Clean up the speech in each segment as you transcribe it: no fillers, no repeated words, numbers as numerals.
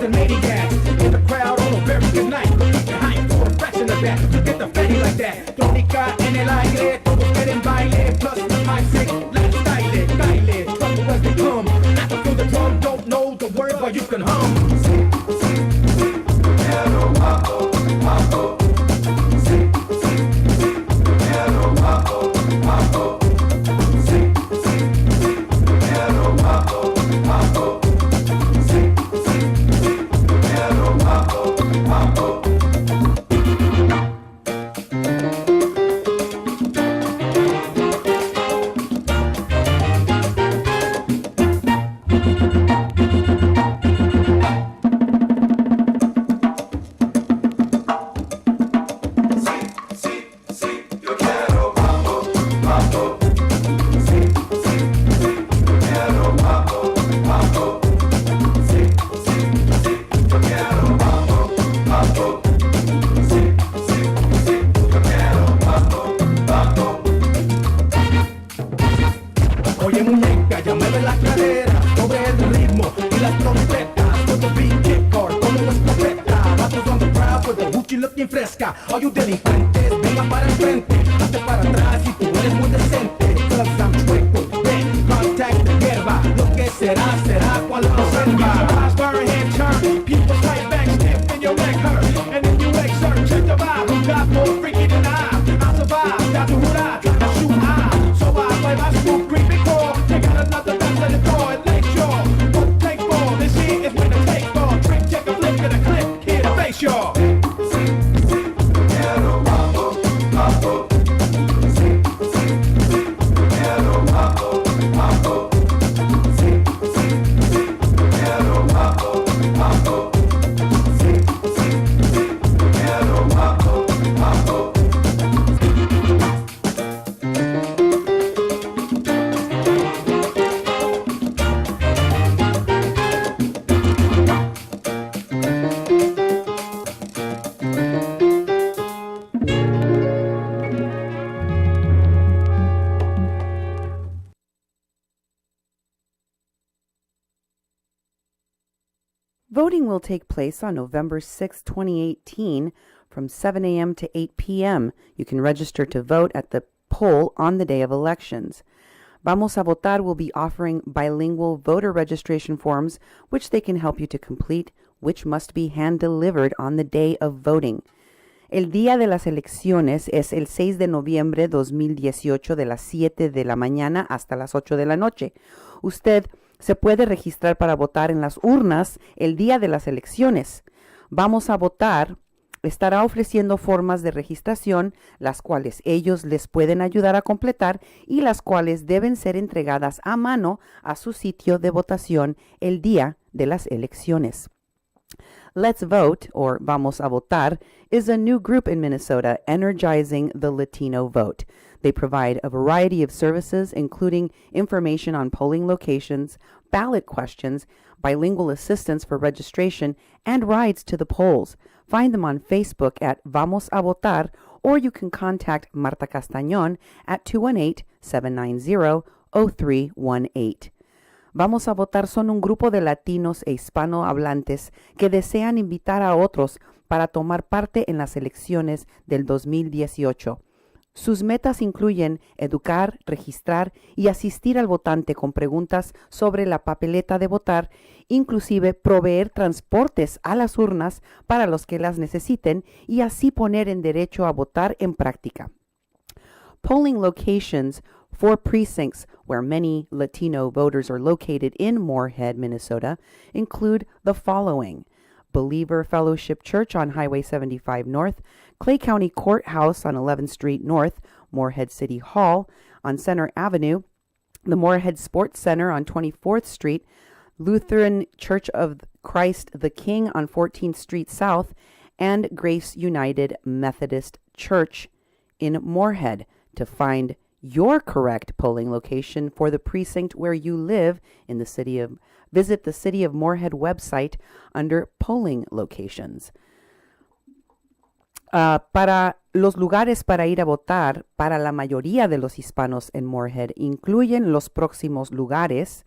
causing maniacs in the crowd on a very good night. Keep your hype for a fraction of that. You get the fatty like that. Tónica en el aire, todos quieren baile. Plus my sick, let's style, trouble as they come. I can feel the drum, don't know the word, but you can hum. Oye muñeca, ya mueve la cadera sobre el ritmo y las trompetas. With the beat kick hard, como una escopeta. Vatos on the crowd with the hoochie looking fresca. All you delincuentes, vengan para el frente. Hazte para atrás si tú eres muy decente. Cause I'm chueco, ven, contact the hierba. Lo que será, será cuando no sirva. Eyes burn, hand turn, people fight back, stiff and your leg hurt. And then you exert, check the vibe. Who got more freaky than I survive, got to hoot I, try to shoot I. So I play my scoop, creepy core. Check out another dance at the door and lake shore. Don't take ball, this here is when the take ball. Trick, check a flick and a clip, here to face y'all. Voting will take place on November 6, 2018 from 7 a.m. to 8 p.m. You can register to vote at the poll on the day of elections. Vamos a Votar will be offering bilingual voter registration forms, which they can help you to complete, which must be hand-delivered on the day of voting. El día de las elecciones es el 6 de noviembre 2018 de las 7 de la mañana hasta las 8 de la noche. Usted se puede registrar para votar en las urnas el día de las elecciones. Vamos a Votar estará ofreciendo formas de registración, las cuales ellos les pueden ayudar a completar y las cuales deben ser entregadas a mano a su sitio de votación el día de las elecciones. Let's Vote, or Vamos a Votar, is a new group in Minnesota energizing the Latino vote. They provide a variety of services, including information on polling locations, ballot questions, bilingual assistance for registration, and rides to the polls. Find them on Facebook at Vamos a Votar, or you can contact Marta Castañón at 218-790-0318. Vamos a Votar son un grupo de latinos e hispano hablantes que desean invitar a otros para tomar parte en las elecciones del 2018. Sus metas incluyen educar, registrar y asistir al votante con preguntas sobre la papeleta de votar, inclusive proveer transportes a las urnas para los que las necesiten y así poner en derecho a votar en práctica. Polling locations for precincts where many Latino voters are located in Moorhead, Minnesota, include the following: Believer Fellowship Church on Highway 75 North, Clay County Courthouse on 11th Street North, Moorhead City Hall on Center Avenue, the Moorhead Sports Center on 24th Street, Lutheran Church of Christ the King on 14th Street South, and Grace United Methodist Church in Moorhead. To find your correct polling location for the precinct where you live in the city of visit the City of Moorhead website under polling locations. Para los lugares para ir a votar para la mayoría de los hispanos en Moorhead incluyen los próximos lugares,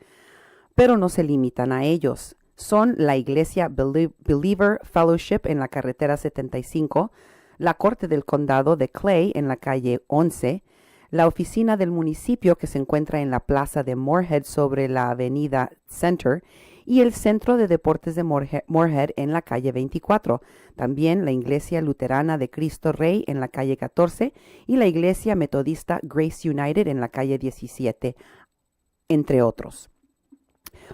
pero no se limitan a ellos: son la Iglesia Believer Fellowship en la carretera 75, la Corte del Condado de Clay en la calle 11, la oficina del municipio que se encuentra en la plaza de Moorhead sobre la avenida Center y el Centro de Deportes de Moorhead en la calle 24. También la Iglesia Luterana de Cristo Rey en la calle 14 y la Iglesia Metodista Grace United en la calle 17, entre otros.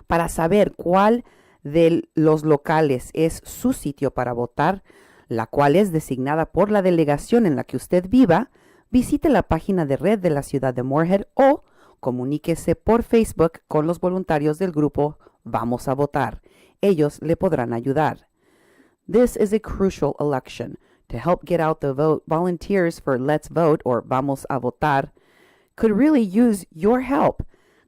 Para saber cuál de los locales es su sitio para votar, la cual es designada por la delegación en la que usted viva, visite la página de red de la ciudad de Moorhead o comuníquese por Facebook con los voluntarios del grupo Vamos a Votar. Ellos le podrán ayudar. This is a crucial election. To help get out the vote, volunteers for Let's Vote or Vamos a Votar could really use your help.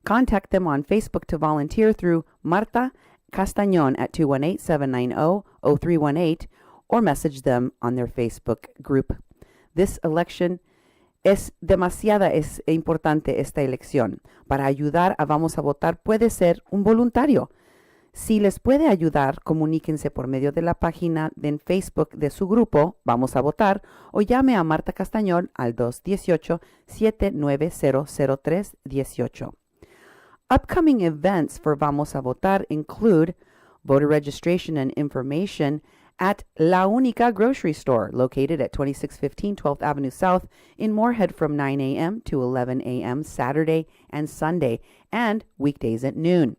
Contact them on Facebook to volunteer through Marta Castañón at 218-790-0318 or message them on their Facebook group. This election es importante esta elección. Para ayudar a Vamos a Votar puede ser un voluntario. Si les puede ayudar, comuníquense por medio de la página en Facebook de su grupo Vamos a Votar o llame a Marta Castañón al 218-790-0318. Upcoming events for Vamos a Votar include voter registration and information at La Única Grocery Store, located at 2615 12th Avenue South in Moorhead from 9 a.m. to 11 a.m. Saturday and Sunday, and weekdays at noon.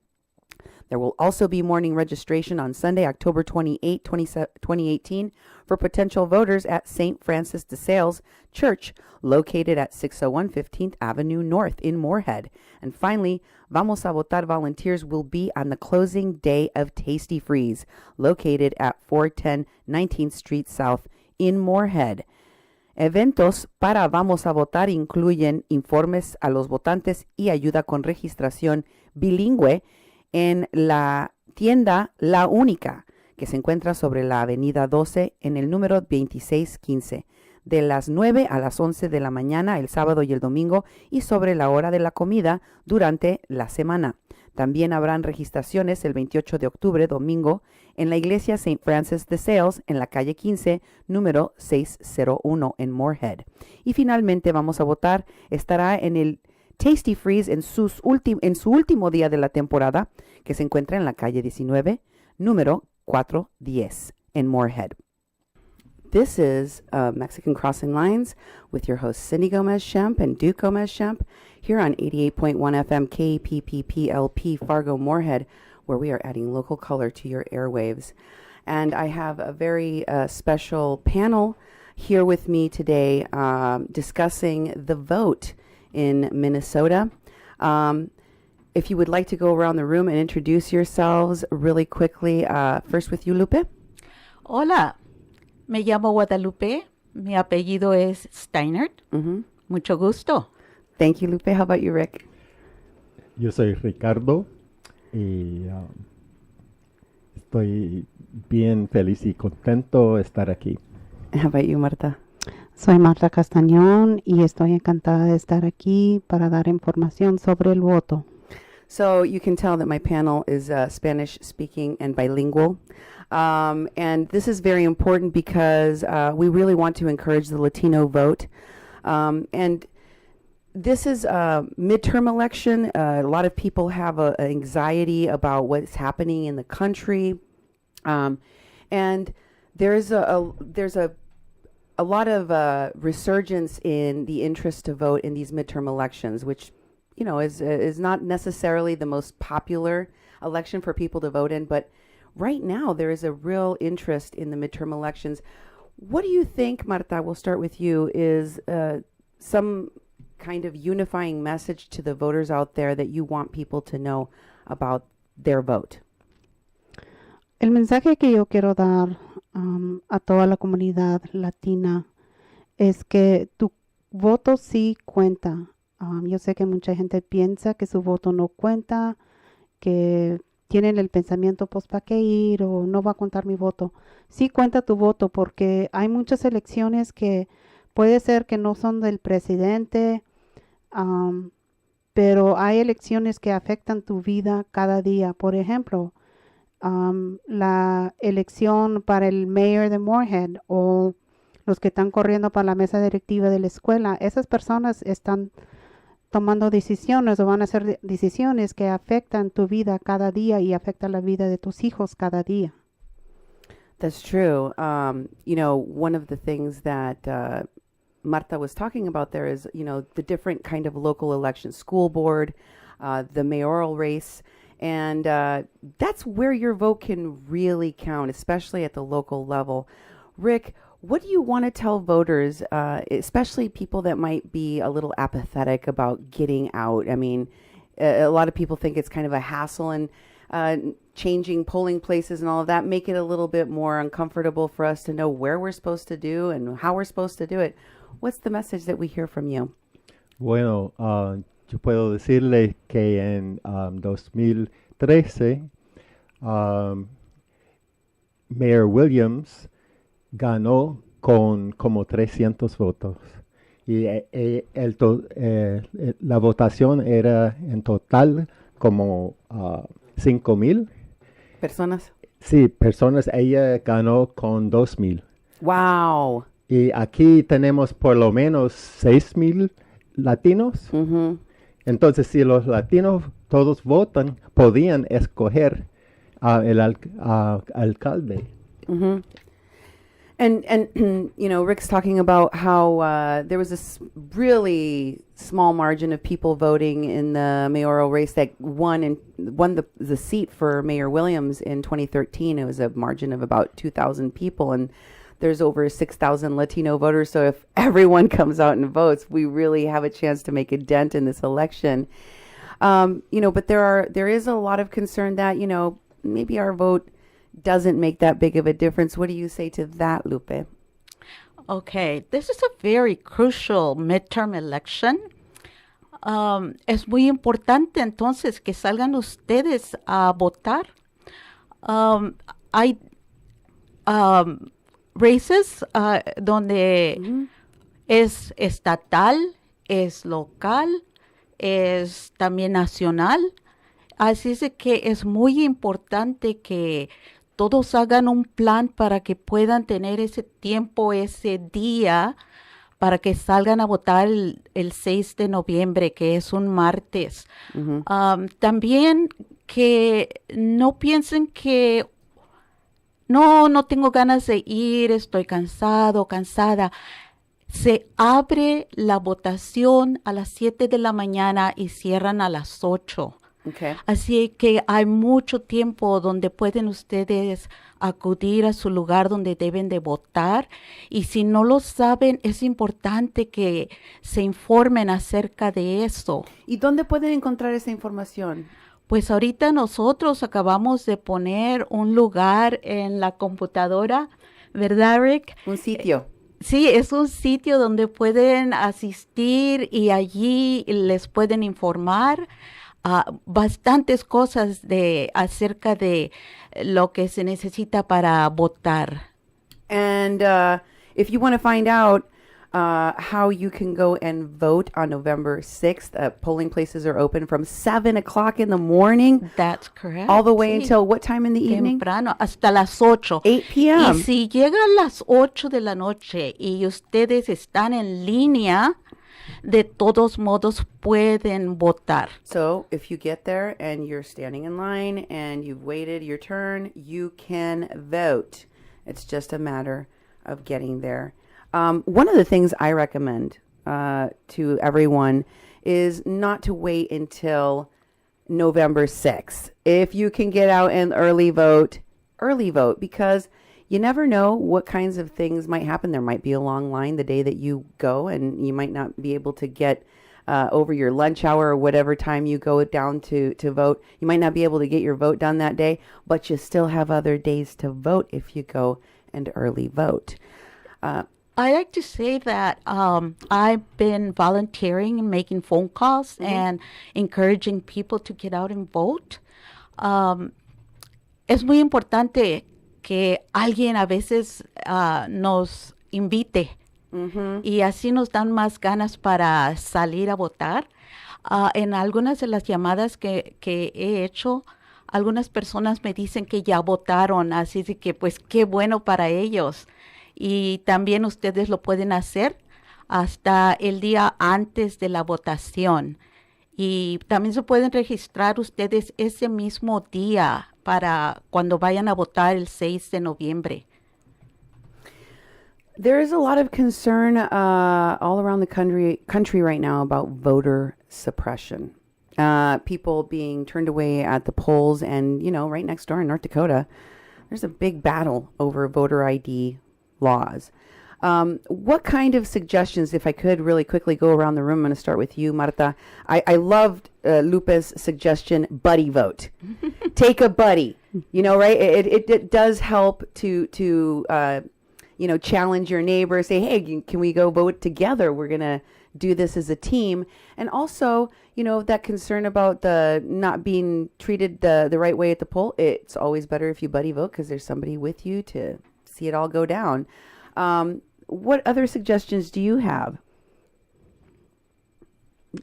There will also be morning registration on Sunday, October 28, 2018, for potential voters at St. Francis de Sales Church, located at 601 15th Avenue North in Moorhead. And finally, Vamos a Votar volunteers will be on the closing day of Tasty Freeze, located at 410 19th Street South in Moorhead. Eventos para Vamos a Votar incluyen informes a los votantes y ayuda con registración bilingüe en la tienda La Única, que se encuentra sobre la avenida 12 en el número 2615, de las 9 a las 11 de la mañana el sábado y el domingo y sobre la hora de la comida durante la semana. También habrán registraciones el 28 de octubre, domingo, en la iglesia St. Francis de Sales en la calle 15, número 601 en Moorhead. Y finalmente Vamos a Votar estará en el Tasty Freeze en su último día de la temporada, que se encuentra en la calle 19, número 410 en Moorhead. This is Mexican Crossing Lines with your hosts Cindy Gomez-Schemp and Duke Gomez-Schemp here on 88.1 FM KPPPLP Fargo Moorhead, where we are adding local color to your airwaves. And I have a very special panel here with me today discussing the vote in Minnesota. If you would like to go around the room and introduce yourselves really quickly, first with you, Lupe. Hola, me llamo Guadalupe. Mi apellido es Steinert. Mm-hmm. Mucho gusto. Thank you, Lupe. How about you, Rick? Yo soy Ricardo y estoy bien feliz y contento de estar aquí. How about you, Marta? Soy Marta Castañón y estoy encantada de estar aquí para dar información sobre el voto. So you can tell that my panel is Spanish speaking and bilingual. And this is very important because we really want to encourage the Latino vote. And this is a midterm election. A lot of people have anxiety about what's happening in the country. And there's a lot of resurgence in the interest to vote in these midterm elections, which, you know, is not necessarily the most popular election for people to vote in, but right now there is a real interest in the midterm elections. What do you think, Marta, we'll start with you, is some kind of unifying message to the voters out there that you want people to know about their vote? El mensaje que yo quiero dar a toda la comunidad latina es que tu voto sí cuenta. Yo sé que mucha gente piensa que su voto no cuenta, que tienen el pensamiento, pues, ¿para qué ir? O no va a contar mi voto. Sí cuenta tu voto porque hay muchas elecciones que puede ser que no son del presidente, pero hay elecciones que afectan tu vida cada día. Por ejemplo, la elección para el mayor de Moorhead o los que están corriendo para la mesa directiva de la escuela, esas personas están tomando decisiones o van a hacer decisiones que afectan tu vida cada día y afectan la vida de tus hijos cada día. That's true. One of the things that Marta was talking about there is, the different kind of local elections, school board, the mayoral race, and that's where your vote can really count, especially at the local level. Rick, what do you want to tell voters, especially people that might be a little apathetic about getting out? I mean, a lot of people think it's kind of a hassle, and changing polling places and all of that make it a little bit more uncomfortable for us to know where we're supposed to do and how we're supposed to do it. What's the message that we hear from you? Bueno, yo puedo decirle que en 2013, Mayor Williams ganó con como 300 votos. Y la votación era en total como 5,000. Personas. Sí, personas. Ella ganó con 2,000. Wow. Y aquí tenemos por lo menos 6,000 latinos. Mm-hmm. Entonces, si los latinos todos votan, podían escoger el alcalde. Mm-hmm. And Rick's talking about how there was this really small margin of people voting in the mayoral race that won the seat for Mayor Williams in 2013. It was a margin of about 2,000 people, and there's over 6,000 Latino voters. So if everyone comes out and votes, we really have a chance to make a dent in this election. But there is a lot of concern that maybe our vote doesn't make that big of a difference. What do you say to that, Lupe? Okay, this is a very crucial midterm election. Es muy importante entonces que salgan ustedes a votar. Hay races donde es estatal, es local, es también nacional. Así es de que es muy importante que todos hagan un plan para que puedan tener ese tiempo, ese día, para que salgan a votar el 6 de noviembre, que es un martes. También que no piensen que no tengo ganas de ir, estoy cansado, cansada. Se abre la votación a las 7 de la mañana y cierran a las 8. Okay. Así que hay mucho tiempo donde pueden ustedes acudir a su lugar donde deben de votar. Y si no lo saben, es importante que se informen acerca de eso. ¿Y dónde pueden encontrar esa información? Pues ahorita nosotros acabamos de poner un lugar en la computadora, ¿verdad, Rick? Un sitio. Sí, es un sitio donde pueden asistir y allí les pueden informar bastantes cosas acerca de lo que se necesita para votar. And if you want to find out how you can go and vote on November 6th, polling places are open from 7 o'clock in the morning. That's correct. All the way sí. until what time in the evening? Temprano, hasta las 8. 8 p.m. Y si llega a las 8 de la noche y ustedes están en línea, de todos modos pueden votar. So if you get there and you're standing in line and you've waited your turn, you can vote. It's just a matter of getting there. One of the things I recommend to everyone is not to wait until November 6th. If you can get out and early vote, because you never know what kinds of things might happen. There might be a long line the day that you go, and you might not be able to get over your lunch hour or whatever time you go down to vote. You might not be able to get your vote done that day, but you still have other days to vote if you go and early vote. I like to say that I've been volunteering and making phone calls and encouraging people to get out and vote. Es muy importante que alguien a veces nos invite y así nos dan más ganas para salir a votar. En algunas de las llamadas que he hecho, algunas personas me dicen que ya votaron, así de que pues qué bueno para ellos. Y también ustedes lo pueden hacer hasta el día antes de la votación. Y también se pueden registrar ustedes ese mismo día para cuando vayan a votar el 6 de noviembre. There is a lot of concern all around the country right now about voter suppression. People being turned away at the polls, and right next door in North Dakota, there's a big battle over voter ID laws. What kind of suggestions, if I could really quickly go around the room, I'm going to start with you, Marta. I loved Lupe's suggestion, buddy vote. Take a buddy, right? It does help to challenge your neighbor, say, hey, can we go vote together? We're going to do this as a team. And also, that concern about the not being treated the right way at the poll. It's always better if you buddy vote because there's somebody with you to see it all go down. What other suggestions do you have,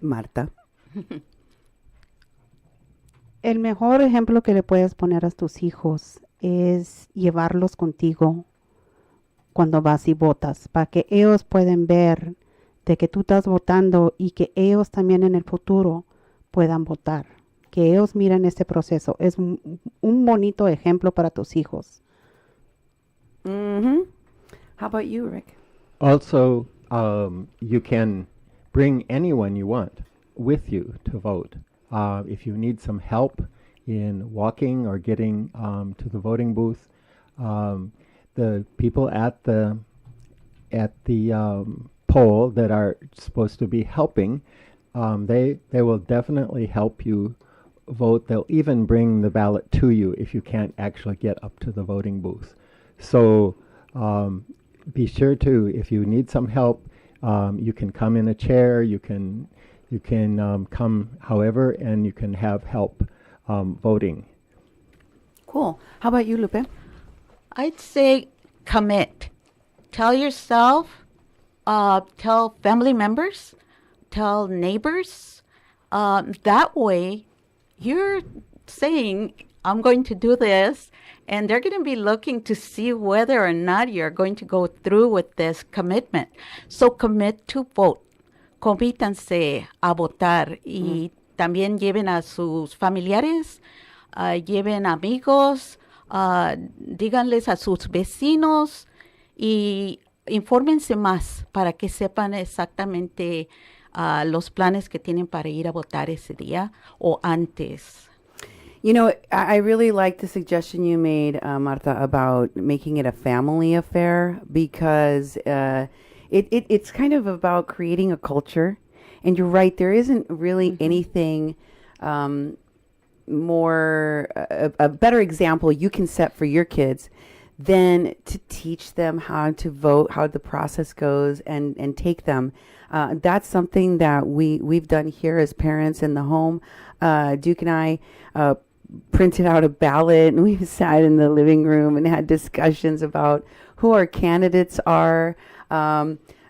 Marta? El mejor ejemplo que le puedes poner a tus hijos es llevarlos contigo cuando vas y votas, para que ellos puedan ver de que tú estás votando y que ellos también en el futuro puedan votar, que ellos miren este proceso. Es un bonito ejemplo para tus hijos. Mm-hmm. How about you, Rick? Also, you can bring anyone you want with you to vote. If you need some help in walking or getting to the voting booth, the people at the poll that are supposed to be helping, they will definitely help you vote. They'll even bring the ballot to you if you can't actually get up to the voting booth. So be sure to, if you need some help, you can come in a chair, you can come however, and you can have help voting. Cool. How about you, Lupe? I'd say commit. Tell yourself, tell family members, tell neighbors. That way, you're saying, I'm going to do this, and they're going to be looking to see whether or not you're going to go through with this commitment. So commit to vote. Comítanse a votar y también lleven a sus familiares, lleven amigos, díganles a sus vecinos y infórmense más para que sepan exactamente los planes que tienen para ir a votar ese día o antes. I really like the suggestion you made, Marta, about making it a family affair because it's kind of about creating a culture. And you're right, there isn't really anything more, a better example you can set for your kids than to teach them how to vote, how the process goes, and take them. That's something that we've done here as parents in the home. Duke and I printed out a ballot, and we sat in the living room and had discussions about who our candidates are.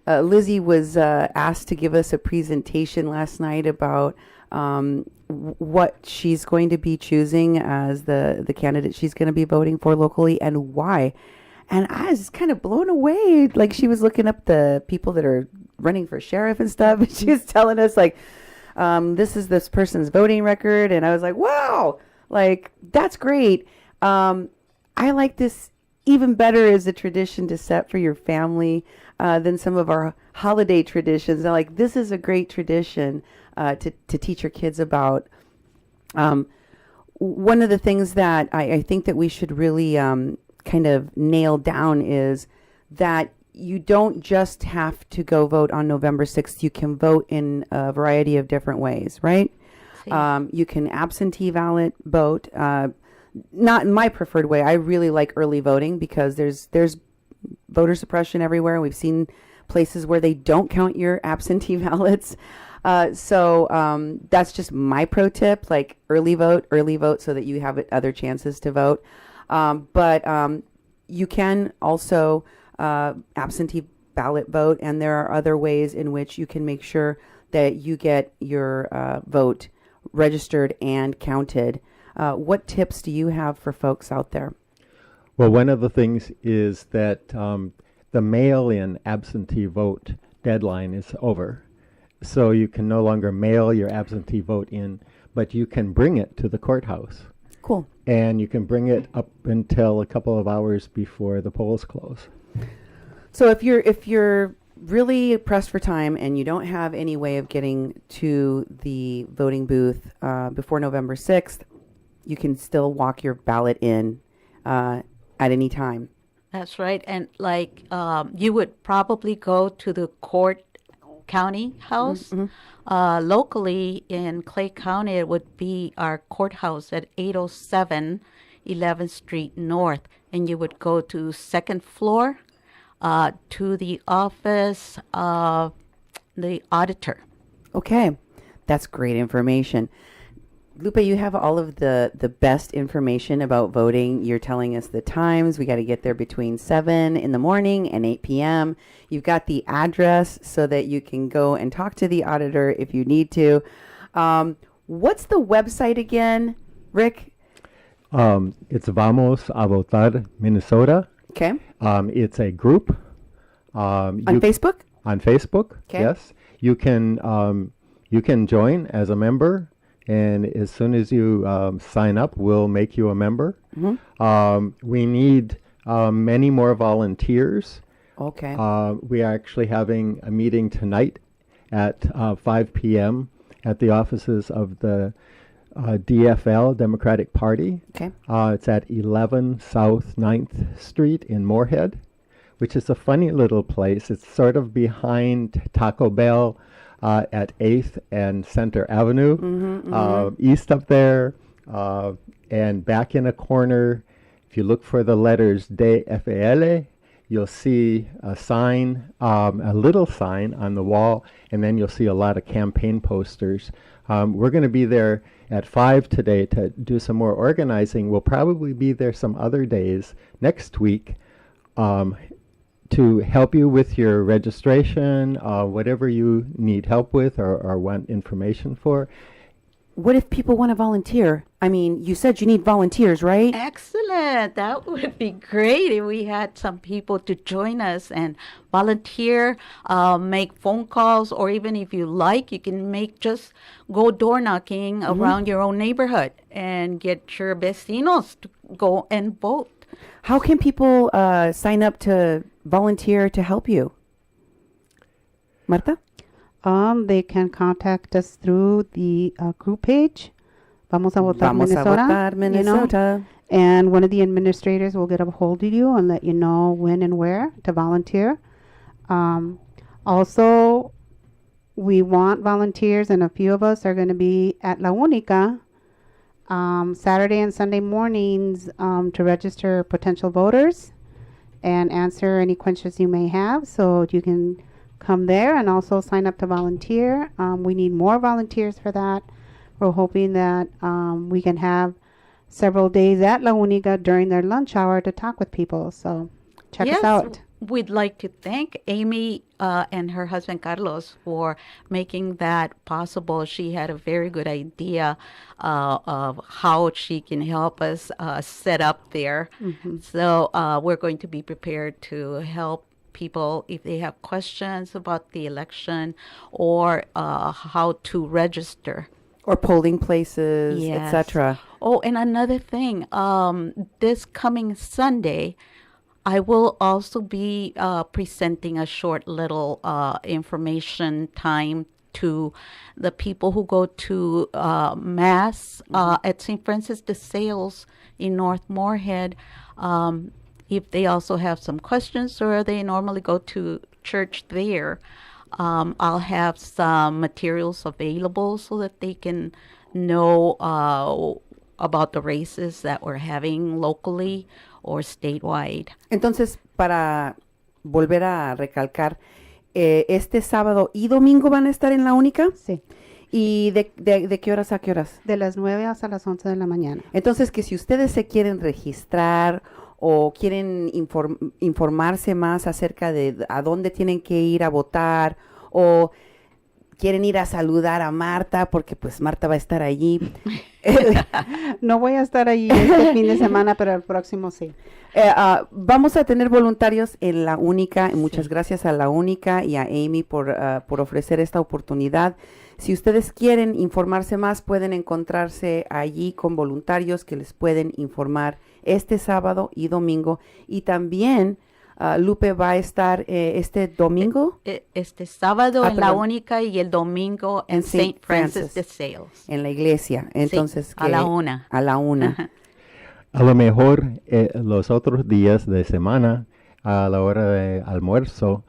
Lizzie was asked to give us a presentation last night about what she's going to be choosing as the candidate she's going to be voting for locally and why. And I was kind of blown away. Like, she was looking up the people that are running for sheriff and stuff. And she was telling us, like, this is this person's voting record. And I was like, wow, like, that's great. I like this even better as a tradition to set for your family than some of our holiday traditions. And like, this is a great tradition to teach your kids about. One of the things that I think that we should really kind of nail down is that you don't just have to go vote on November 6th. You can vote in a variety of different ways, right? You can absentee ballot vote. Not in my preferred way. I really like early voting because there's voter suppression everywhere. We've seen places where they don't count your absentee ballots. So that's just my pro tip, like early vote so that you have other chances to vote. But you can also absentee ballot vote, and there are other ways in which you can make sure that you get your vote registered and counted. What tips do you have for folks out there? Well, one of the things is that the mail-in absentee vote deadline is over. So you can no longer mail your absentee vote in, but you can bring it to the courthouse. Cool. And you can bring it up until a couple of hours before the polls close. So if you're really pressed for time and you don't have any way of getting to the voting booth before November 6th, you can still walk your ballot in at any time. That's right. And like you would probably go to the county house. Locally in Clay County, it would be our courthouse at 807 11th Street North. And you would go to second floor to the office of the auditor. Okay, that's great information. Lupe, you have all of the best information about voting. You're telling us the times. We got to get there between 7 in the morning and 8 p.m. You've got the address so that you can go and talk to the auditor if you need to. What's the website again, Rick? It's Vamos a Votar Minnesota. Okay. It's a group. On Facebook? On Facebook, Okay. yes. You can join as a member, and as soon as you sign up, we'll make you a member. We need many more volunteers. Okay. We are actually having a meeting tonight at 5 p.m. at the offices of the DFL, Democratic Party. Okay. It's at 11 South 9th Street in Moorhead, which is a funny little place. It's sort of behind Taco Bell at 8th and Center Avenue, east up there, and back in a corner. If you look for the letters DFL, you'll see a sign, a little sign on the wall, and then you'll see a lot of campaign posters. We're going to be there at 5 today to do some more organizing. We'll probably be there some other days next week to help you with your registration, whatever you need help with or want information for. What if people want to volunteer? I mean, you said you need volunteers, right? Excellent. That would be great if we had some people to join us and volunteer, make phone calls, or even if you like, you can just go door knocking around your own neighborhood and get your vecinos to go and vote. How can people sign up to volunteer to help you? Marta? They can contact us through the group page. Vamos a Votar Vamos Minnesota. a Votar Minnesota. And one of the administrators will get a hold of you and let you know when and where to volunteer. Also, we want volunteers, and a few of us are going to be at La Única Saturday and Sunday mornings to register potential voters and answer any questions you may have. So you can come there and also sign up to volunteer. We need more volunteers for that. We're hoping that we can have several days at La Única during their lunch hour to talk with people. So check us out. We'd like to thank Amy and her husband Carlos for making that possible. She had a very good idea of how she can help us set up there. So we're going to be prepared to help people if they have questions about the election or how to register. Or polling places, Yes. etc. Oh, and another thing, this coming Sunday, I will also be presenting a short little information time to the people who go to Mass at St. Francis de Sales in North Moorhead. If they also have some questions or they normally go to church there, I'll have some materials available so that they can know about the races that we're having locally or statewide. Entonces, para volver a recalcar, este sábado y domingo van a estar en La Única. Sí. ¿Y de qué horas a qué horas? De las 9 hasta las 11 de la mañana. Entonces, que si ustedes se quieren registrar o quieren informarse más acerca de a dónde tienen que ir a votar o quieren ir a saludar a Marta, porque pues Marta va a estar allí. No voy a estar ahí este fin de semana, pero el próximo sí. Vamos a tener voluntarios en La Única. Muchas gracias a La Única y a Amy por ofrecer esta oportunidad. Si ustedes quieren informarse más, pueden encontrarse allí con voluntarios que les pueden informar este sábado y domingo. Y también Lupe va a estar este domingo. Este sábado en La perdón. Única y el domingo en En St. Saint Francis Francis. de Sales. En la iglesia. Entonces, a la 1. A la 1. A lo mejor los otros días de semana, a la hora de almuerzo,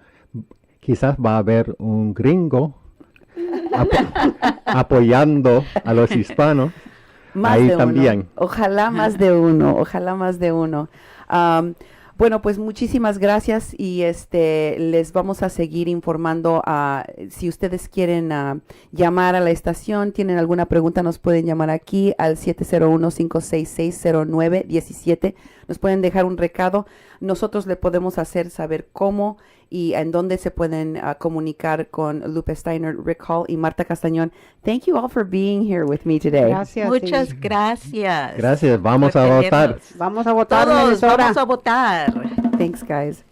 quizás va a haber un gringo apoyando a los hispanos. Más Ahí de también. uno. Ojalá más de uno, ojalá más de uno. Bueno, pues muchísimas gracias y les vamos a seguir informando. Si ustedes quieren llamar a la estación, tienen alguna pregunta, nos pueden llamar aquí al 701-566-0917. Nos pueden dejar un recado. Nosotros le podemos hacer saber cómo y en dónde se pueden comunicar con Lupe Steiner, Rick Hall y Marta Castañón. Thank you all for being here with me today. Gracias. Muchas sí. gracias. Gracias, vamos por a votar. tenernos. Vamos a votar, Todos Minnesota. vamos a votar. Thanks, guys.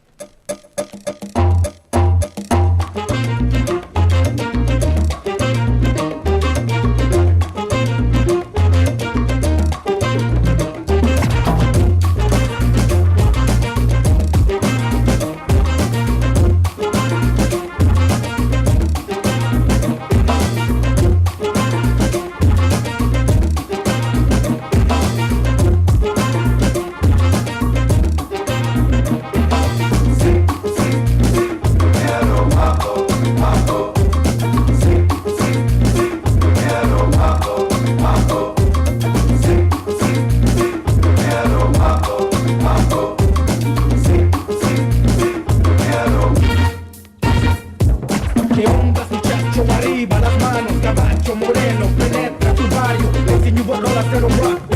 ¿Qué onda, muchacho? Arriba las manos, caballo moreno, penetra tu barrio. Le enseño a roll a hacer un rock.